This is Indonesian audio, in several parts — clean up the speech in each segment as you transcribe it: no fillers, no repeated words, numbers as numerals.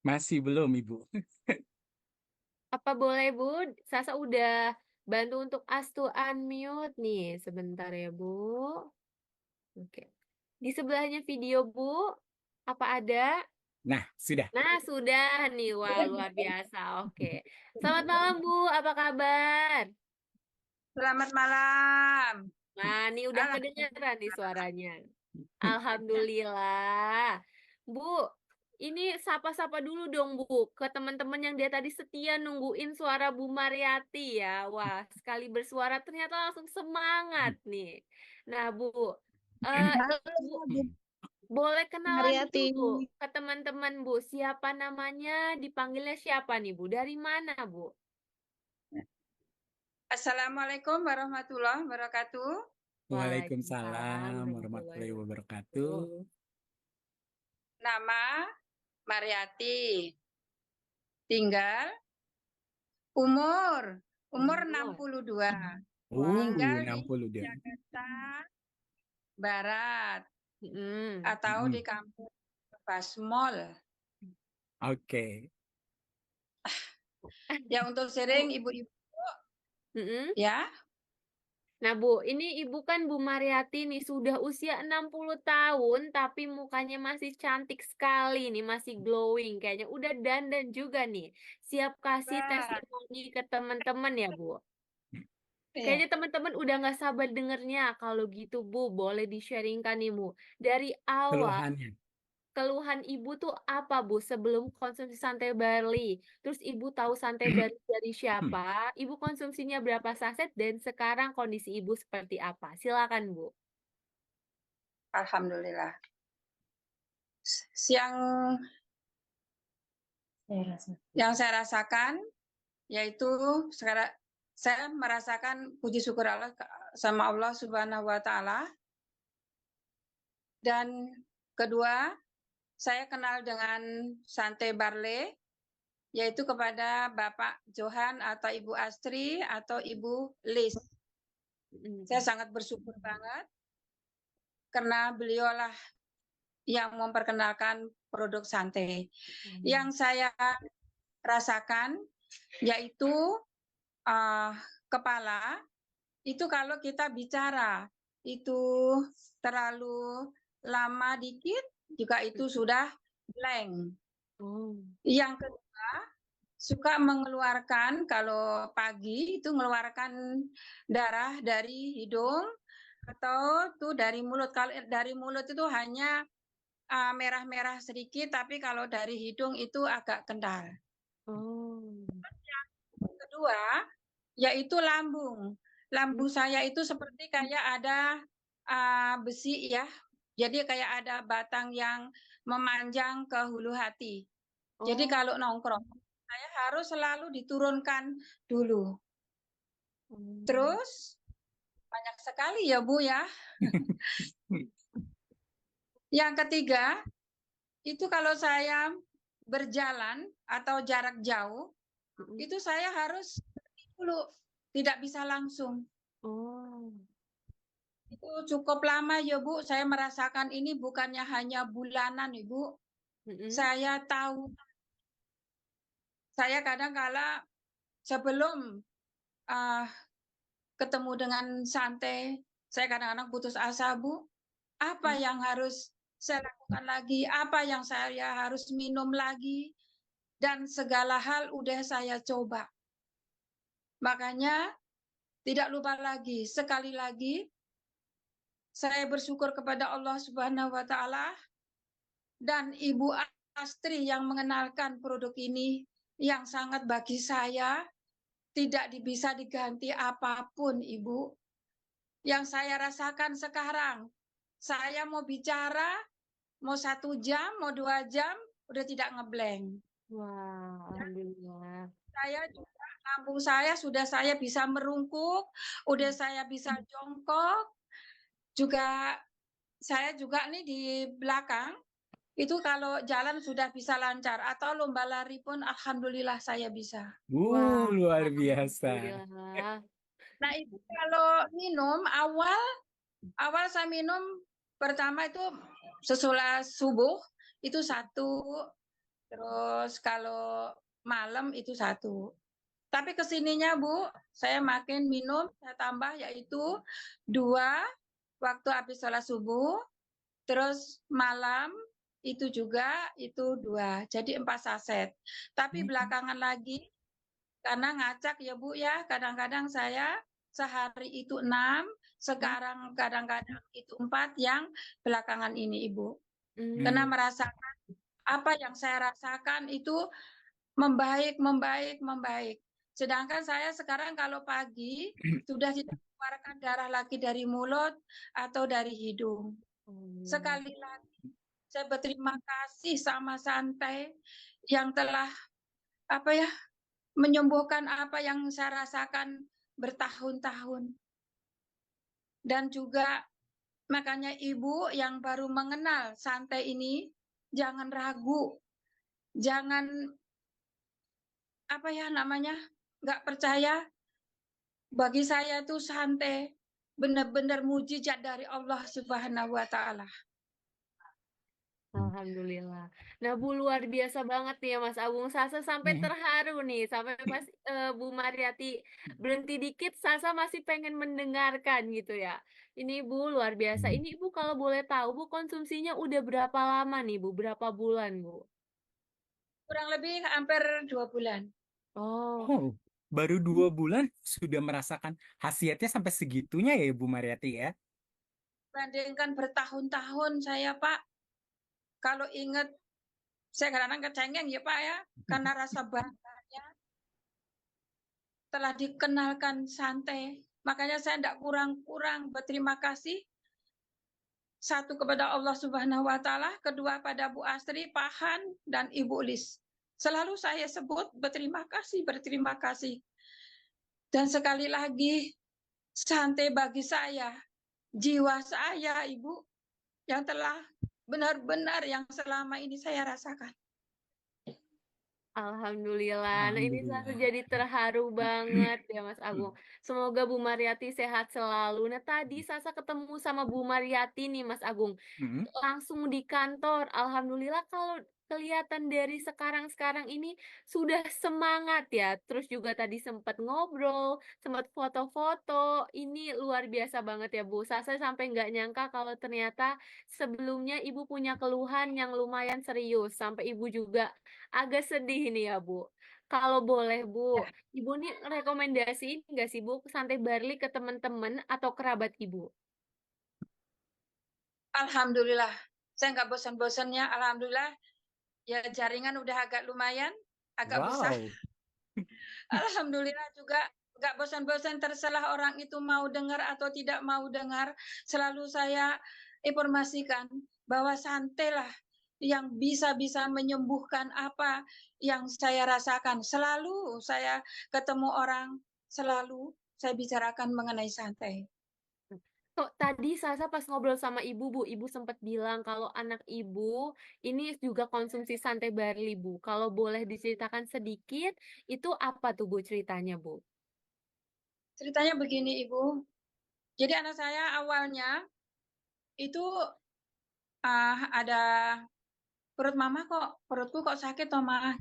Masih belum, Ibu. Apa boleh, Bu? Sasa udah bantu untuk As to unmute nih. Sebentar ya, Bu. Oke. Di sebelahnya video, Bu. Apa ada? Nah, sudah. Nah, sudah nih. Wah, luar biasa. Oke. Selamat malam, Bu. Apa kabar? Selamat malam. Nah, nih udah Alah, kedengaran nih suaranya. Alhamdulillah. Bu, ini sapa-sapa dulu dong, Bu, ke teman-teman yang dia tadi setia nungguin suara Bu Mariati ya. Wah, sekali bersuara ternyata langsung semangat nih. Nah, Bu, eh, halo Bu, Bu boleh kenalan dulu, Mariati. Bu, ke teman-teman, Bu. Siapa namanya? Dipanggilnya siapa nih, Bu? Dari mana, Bu? Assalamualaikum warahmatullahi wabarakatuh. Waalaikumsalam Waalaikumsalam warahmatullahi warahmatullahi wabarakatuh. wabarakatuh. Nama Mariati. Tinggal umur umur Umur. 62. Tinggal di 62. Jakarta Barat Mm-mm. atau di Mm-mm. kampung Basmol. Oke. Ya untuk sering Bu, ibu-ibu mm-mm. ya. Nah, Bu, ini Ibu kan Bu Mariati nih sudah usia 60 tahun tapi mukanya masih cantik sekali nih, masih glowing kayaknya. Udah dandan juga nih. Siap kasih Wah, testimoni ke teman-teman ya, Bu. iya. Kayaknya teman-teman udah nggak sabar dengernya. Kalau gitu, Bu, boleh di-sharingkan nih, Bu. Dari awal Keluhannya. keluhan ibu tuh apa, Bu, sebelum konsumsi santai barley? Terus ibu tahu santai barley dari siapa? Ibu konsumsinya berapa saset dan sekarang kondisi ibu seperti apa? Silakan, Bu. Alhamdulillah. Yang yang saya rasakan yaitu sekarang saya merasakan puji syukur Allah sama Allah Subhanahu wa taala, dan kedua saya kenal dengan Santai Barle yaitu kepada Bapak Johan atau Ibu Astri atau Ibu Lis. Saya Mm. sangat bersyukur banget karena beliaulah yang memperkenalkan produk Santai. Hmm. Yang saya rasakan yaitu uh, kepala itu kalau kita bicara itu terlalu lama dikit juga itu sudah blank. Oh. Yang kedua, suka mengeluarkan kalau pagi itu mengeluarkan darah dari hidung atau tuh dari mulut. Kalau dari mulut itu hanya merah-merah sedikit, tapi kalau dari hidung itu agak kental. Oh. Kedua, yaitu lambung. Hmm. Lambung saya itu seperti kayak ada besi ya. Jadi kayak ada batang yang memanjang ke hulu hati. Jadi Oh. kalau nongkrong, saya harus selalu diturunkan dulu. Hmm. Terus banyak sekali ya Bu ya. Yang ketiga, itu kalau saya berjalan atau jarak jauh, Mm. itu saya harus dulu, tidak bisa langsung. Oh. Itu cukup lama ya Bu, saya merasakan ini bukannya hanya bulanan Ibu. Mm-mm. Saya tahu, saya kadang kala sebelum uh, ketemu dengan Santai, saya kadang-kadang putus asa Bu. Apa yang harus saya lakukan lagi? Apa yang saya harus minum lagi? Dan segala hal udah saya coba. Makanya tidak lupa lagi, sekali lagi saya bersyukur kepada Allah Subhanahu wa taala dan Ibu Astri yang mengenalkan produk ini yang sangat bagi saya tidak bisa diganti apapun, Ibu. Yang saya rasakan sekarang, saya mau bicara, mau 1 jam, mau 2 jam, udah tidak ngeblank. Wah, alhamdulillah. Saya juga, lambung saya sudah saya bisa merungkuk, udah saya bisa jongkok, juga saya juga nih di belakang, itu kalau jalan sudah bisa lancar, atau lomba lari pun alhamdulillah saya bisa. Wah, Luar biasa. alhamdulillah. Nah itu kalau minum, awal saya minum pertama itu sesudah subuh, itu 1 Terus kalau malam itu 1. Tapi kesininya Bu, saya makin minum, saya tambah yaitu 2 waktu habis sholat subuh, terus malam itu juga itu 2, jadi 4 saset. Tapi Hmm. belakangan lagi karena ngacak ya Bu ya, kadang-kadang saya sehari itu 6, sekarang kadang-kadang itu 4 yang belakangan ini Ibu. Karena Hmm. merasakan apa yang saya rasakan itu membaik, membaik, membaik. Sedangkan saya sekarang kalau pagi sudah tidak mengeluarkan darah lagi dari mulut atau dari hidung. Sekali lagi saya berterima kasih sama Santai yang telah apa ya menyembuhkan apa yang saya rasakan bertahun-tahun. Dan juga makanya Ibu yang baru mengenal Santai ini jangan ragu, jangan apa ya namanya nggak percaya. Bagi saya itu Santai benar-benar mujizat dari Allah Subhanahu wa Ta'ala. Alhamdulillah. Nah, Bu, luar biasa banget nih ya Mas Agung. Sasa sampai Hmm. terharu nih, sampai pas Bu Mariati berhenti dikit, Sasa masih pengen mendengarkan gitu ya. Ini Bu, luar biasa. Ini Bu, kalau boleh tahu, Bu, konsumsinya udah berapa lama nih Bu? Berapa bulan Bu? Kurang lebih hampir 2 bulan. Oh, Oh, baru 2 bulan sudah merasakan khasiatnya sampai segitunya ya Ibu Mariati ya? Bandingkan bertahun-tahun saya Pak, kalau ingat saya kadang-kadang kecengeng ya Pak ya, karena rasa bangganya telah dikenalkan Santai. Makanya saya tidak kurang-kurang berterima kasih. 1 kepada Allah Subhanahu wa Ta'ala, kedua pada Bu Astri, Pak Han, dan Ibu Lis. Selalu saya sebut berterima kasih. Dan sekali lagi, Santai bagi saya, jiwa saya, Ibu, yang telah benar-benar yang selama ini saya rasakan. Alhamdulillah. Nah, ini Sasa Alhamdulillah. jadi terharu banget ya Mas Agung. Semoga Bu Mariati sehat selalu. Nah, tadi Sasa ketemu sama Bu Mariati nih Mas Agung. Hmm. Langsung di kantor. Alhamdulillah kalau kelihatan dari sekarang-sekarang ini sudah semangat ya. Terus juga tadi sempat ngobrol, sempat foto-foto. Ini luar biasa banget ya Bu. Saya sampai nggak nyangka kalau ternyata sebelumnya Ibu punya keluhan yang lumayan serius. Sampai Ibu juga agak sedih nih ya Bu. Kalau boleh Bu, Ibu nih rekomendasiin nggak sih Bu Santai Barli ke teman-teman atau kerabat Ibu? Alhamdulillah, saya nggak bosan-bosannya. Alhamdulillah, ya jaringan udah agak lumayan, agak besar. Wow. Alhamdulillah juga nggak bosan-bosan terserah orang itu mau dengar atau tidak mau dengar. Selalu saya informasikan bahwa Santailah yang bisa menyembuhkan apa yang saya rasakan. Selalu saya ketemu orang, selalu saya bicarakan mengenai Santai. Kok tadi Sasa pas ngobrol sama Ibu, Bu, Ibu sempat bilang kalau anak Ibu ini juga konsumsi Santai Barli, Bu. Kalau boleh diceritakan sedikit, itu apa tuh Bu ceritanya, Bu? Ceritanya begini Ibu, jadi anak saya awalnya itu ada perut mama perutku kok sakit toh mah.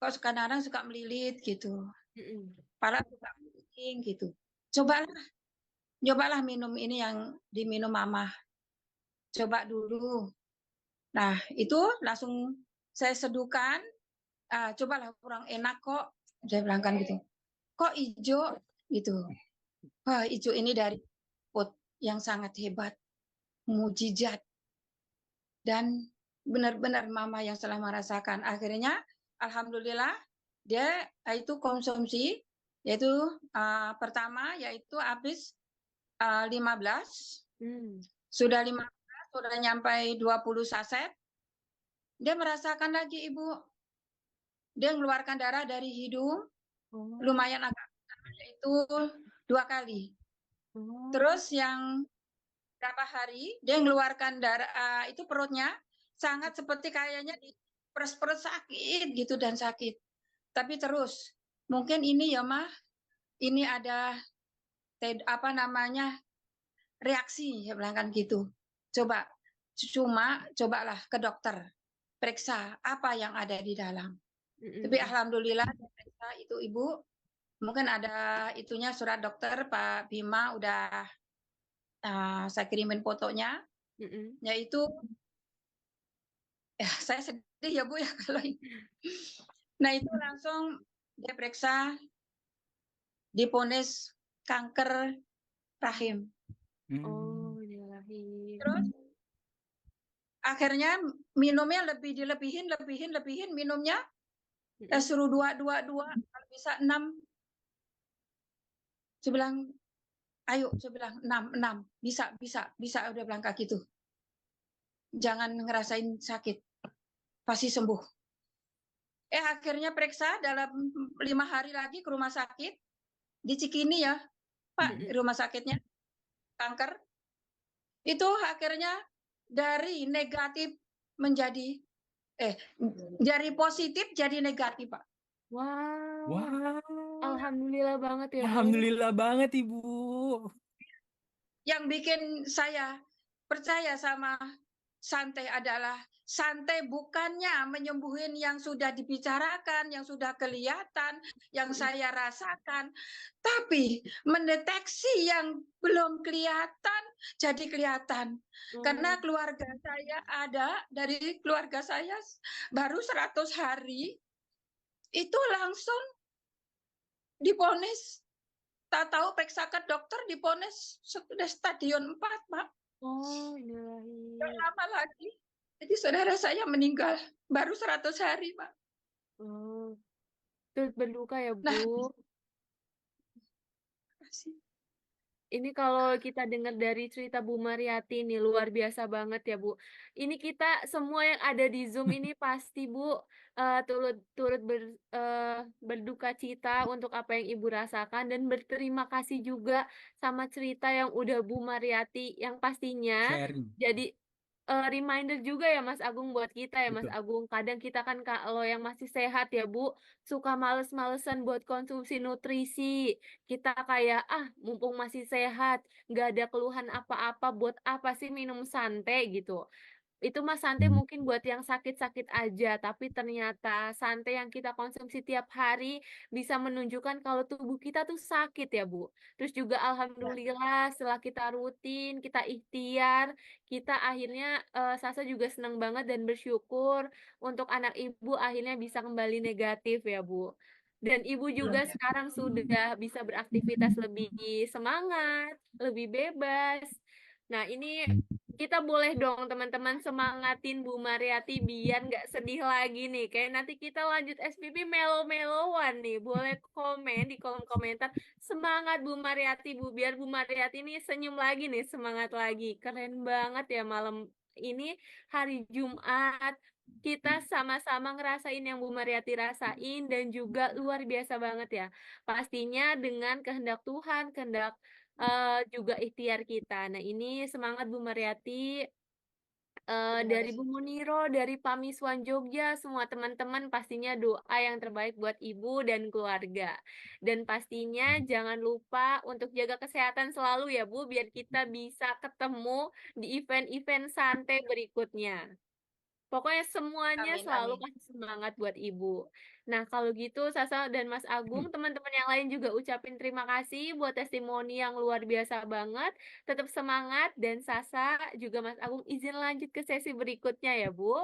Kok kadang-kadang suka melilit gitu. Mm-mm. Kepala suka pusing gitu. Cobalah minum ini yang diminum mama. Coba dulu. Nah, itu langsung saya seduhkan. Cobalah kurang enak kok. Saya bilang kan gitu. Kok hijau gitu. Wah, hijau ini dari pot yang sangat hebat, mujizat. Dan benar-benar mama yang telah merasakan. Akhirnya, alhamdulillah, dia itu konsumsi, yaitu pertama yaitu habis 15, Hmm. sudah 15, sudah nyampai 20 saset, dia merasakan lagi Ibu, dia mengeluarkan darah dari hidung, Oh. lumayan agak besar, yaitu 2 kali. Oh. Terus yang berapa hari, dia mengeluarkan darah, itu perutnya sangat seperti kayaknya di perut sakit gitu dan sakit. Tapi terus, mungkin ini ya mah, ini ada apa namanya reaksi, ya bilang kan gitu. Cobalah ke dokter. periksa apa yang ada di dalam. Tapi Mm-mm. alhamdulillah dia periksa itu Ibu. Mungkin ada itunya surat dokter Pak Bima udah saya kirimin fotonya, Mm-mm. yaitu ya saya sedih ya Bu ya kalau ini. Nah itu langsung dia periksa divonis kanker rahim. Oh, innalillahi. Terus akhirnya minumnya lebihin minumnya. Mm-mm. Suruh dua, kalau bisa 6. Saya bilang, ayo, saya bilang 6, bisa, udah bilang kayak gitu. Jangan ngerasain sakit, pasti sembuh. Akhirnya periksa dalam 5 hari lagi ke rumah sakit, di Cikini ya, Pak, Mm-mm. rumah sakitnya, kanker. Itu akhirnya dari negatif menjadi, dari positif jadi negatif, Pak. Wow, Wah, alhamdulillah banget ya, Bu. alhamdulillah banget Ibu. Yang bikin saya percaya sama santai adalah santai bukannya menyembuhin yang sudah dibicarakan, yang sudah kelihatan, yang saya rasakan, tapi mendeteksi yang belum kelihatan jadi kelihatan. Karena keluarga saya dari keluarga saya baru 100 hari itu langsung divonis. Tak tahu periksa ke dokter divonis sudah stadion 4, Pak. Oh, innalillahi. Gak lama lagi. Jadi saudara saya meninggal baru 100 hari, Pak. Oh, turut berduka ya, Nah, Bu. kasih. Ini kalau kita dengar dari cerita Bu Mariati nih, luar biasa banget ya, Bu. Ini kita semua yang ada di Zoom ini pasti, Bu, turut berduka cita untuk apa yang Ibu rasakan dan berterima kasih juga sama cerita yang udah Bu Mariati yang pastinya Sharing, jadi reminder juga ya Mas Agung buat kita ya Mas betul. Agung. Kadang kita kan kalau yang masih sehat ya Bu, suka males-malesan buat konsumsi nutrisi. Kita kayak, mumpung masih sehat, nggak ada keluhan apa-apa, buat apa sih minum santai gitu. Itu mah santai mungkin buat yang sakit-sakit aja, tapi ternyata santai yang kita konsumsi tiap hari bisa menunjukkan kalau tubuh kita tuh sakit ya, Bu. Terus juga alhamdulillah setelah kita rutin, kita ikhtiar, kita akhirnya Sasa juga senang banget dan bersyukur untuk anak ibu akhirnya bisa kembali negatif ya, Bu. Dan ibu juga sekarang sudah bisa beraktivitas lebih semangat, lebih bebas. Nah, ini kita boleh dong teman-teman semangatin Bu Mariati biar nggak sedih lagi nih. Kayak nanti kita lanjut SPP melo-meloan nih. Boleh komen di kolom komentar. Semangat Bu Mariati Bu. Biar Bu Mariati ini senyum lagi nih. Semangat lagi. Keren banget ya malam ini hari Jumat. Kita sama-sama ngerasain yang Bu Mariati rasain dan juga luar biasa banget ya. Pastinya dengan kehendak Tuhan, kehendak juga ikhtiar kita. Nah, ini semangat Bu Mariati Terima dari Bu kasih. Muniro, dari Pamiswan Jogja, semua teman-teman pastinya doa yang terbaik buat Ibu dan keluarga. Dan pastinya jangan lupa untuk jaga kesehatan selalu ya Bu, biar kita bisa ketemu di event-event santai berikutnya. Pokoknya semuanya Amin, selalu amin. kasih semangat buat Ibu. Nah, kalau gitu Sasa dan Mas Agung, teman-teman yang lain juga ucapin terima kasih buat testimoni yang luar biasa banget. Tetap semangat dan Sasa juga Mas Agung izin lanjut ke sesi berikutnya ya, Bu.